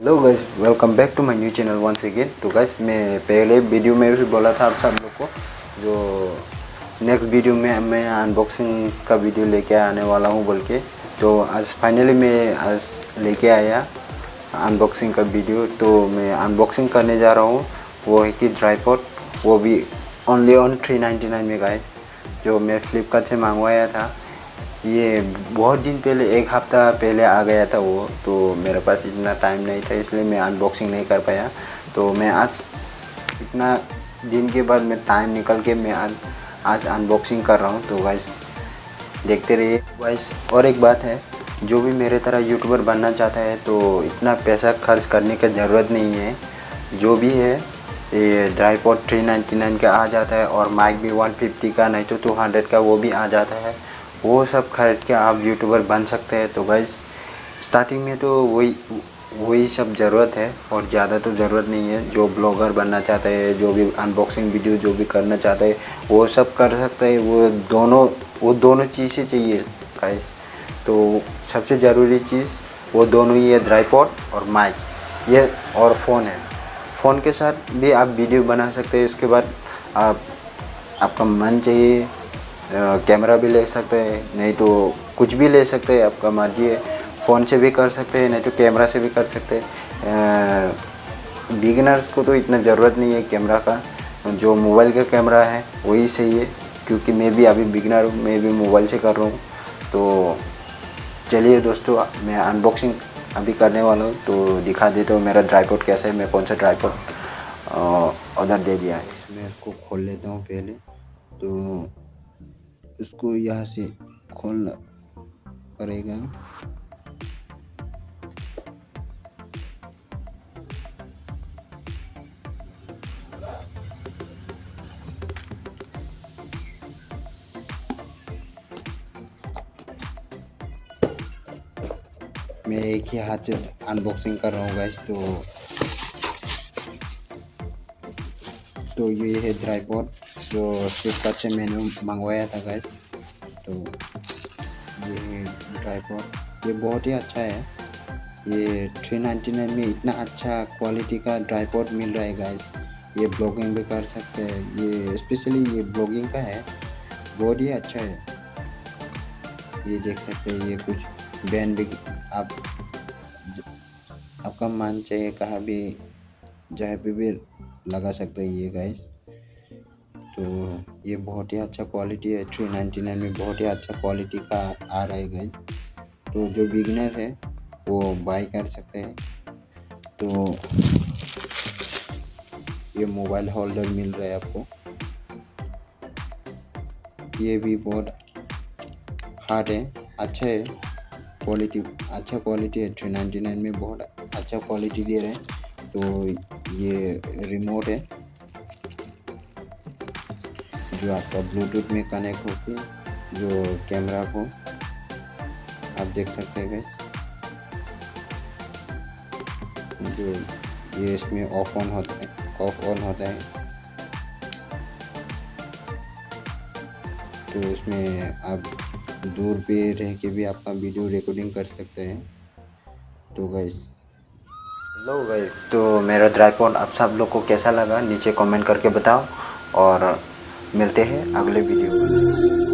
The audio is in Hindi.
Hello guys, welcome back to my new channel once again. तो गाइस, मैं पहले वीडियो में भी बोला था आप सब लोग को, जो नेक्स्ट वीडियो में मैं अनबॉक्सिंग का वीडियो लेके आने वाला हूँ बोल के। तो आज फाइनली मैं आज लेके आया अनबॉक्सिंग का वीडियो। तो मैं अनबॉक्सिंग करने जा रहा हूँ, वो है कि ट्राइपॉड, वो भी ओनली ऑन 399 में गाइस, जो मैं फ्लिपकार्ट से मंगवाया था। ये बहुत दिन पहले, एक हफ़्ता पहले आ गया था वो। तो मेरे पास इतना टाइम नहीं था, इसलिए मैं अनबॉक्सिंग नहीं कर पाया। तो मैं आज इतना दिन के बाद मैं टाइम निकल के मैं आज अनबॉक्सिंग कर रहा हूँ। तो गाइस देखते रहिए गाइस। और एक बात है, जो भी मेरे तरह यूट्यूबर बनना चाहता है तो इतना पैसा खर्च करने की ज़रूरत नहीं है। जो भी है ये ट्राइपॉड 399 का आ जाता है, और माइक भी 150 का नहीं तो 200 का वो भी आ जाता है। वो सब खरीद के आप यूट्यूबर बन सकते हैं। तो गाइस स्टार्टिंग में तो वही सब ज़रूरत है, और ज़्यादा तो ज़रूरत नहीं है। जो ब्लॉगर बनना चाहता है, जो भी अनबॉक्सिंग वीडियो जो भी करना चाहता है, वो सब कर सकता है। वो दोनों चीज़ें चाहिए गाइस। तो सबसे ज़रूरी चीज़ वो दोनों ही है, ट्राइपॉड और माइक, ये और फ़ोन है। फ़ोन के साथ भी आप वीडियो बना सकते हैं। उसके बाद आपका मन चाहिए कैमरा भी ले सकते हैं, नहीं तो कुछ भी ले सकते हैं, आपका मर्जी है। फ़ोन से भी कर सकते हैं, नहीं तो कैमरा से भी कर सकते हैं। बिगिनर्स को तो इतना ज़रूरत नहीं है कैमरा का, जो मोबाइल का कैमरा है वही सही है। क्योंकि मैं भी अभी बिगिनर हूँ, मैं भी मोबाइल से कर रहा हूँ। तो चलिए दोस्तों, मैं अनबॉक्सिंग अभी करने वाला हूँ। तो दिखा देता हूँ मेरा ट्राइपॉड कैसा है, मैं कौन सा ट्राइपॉड ऑर्डर दे दिया है। मैं इसको खोल लेता हूँ पहले। तो इसको यहाँ से खोलना पड़ेगा। मैं एक ही हाथ से अनबॉक्सिंग कर रहा हूँ गाइस। तो ये है ट्राइपॉड जो फ्लिपकार्ट से मैंने मंगवाया था गाइस। तो ये है ट्राइपॉड, ये बहुत ही अच्छा है। ये 399 में इतना अच्छा क्वालिटी का ट्राइपॉड मिल रहा है गाइस। ये ब्लॉगिंग भी कर सकते हैं, ये स्पेशली ये ब्लॉगिंग का है, बहुत ही अच्छा है। ये देख सकते हैं, ये कुछ बैंड भी आपका मन चाहिए कहाँ भी जहाँ पे भी लगा सकते हैं ये गाइस। तो ये बहुत ही अच्छा क्वालिटी है, 399 में बहुत ही अच्छा क्वालिटी का आ रहा है गाइस। तो जो बिगिनर है वो बाय कर सकते हैं। तो ये मोबाइल होल्डर मिल रहा है आपको, ये भी बहुत हार्ड है, अच्छा है क्वालिटी, अच्छा क्वालिटी है। 399 में बहुत अच्छा क्वालिटी दे रहे हैं। तो ये रिमोट है जो आपका ब्लूटूथ में कनेक्ट होके जो कैमरा को आप देख सकते हैं गाइस। जो ये इसमें ऑफ ऑन होता है। तो इसमें आप दूर पे रह के भी आपका वीडियो रिकॉर्डिंग कर सकते हैं। तो गाइस, हेलो गाइस, तो मेरा ट्राइपॉड आप सब लोग को कैसा लगा नीचे कमेंट करके बताओ, और मिलते हैं अगले वीडियो में।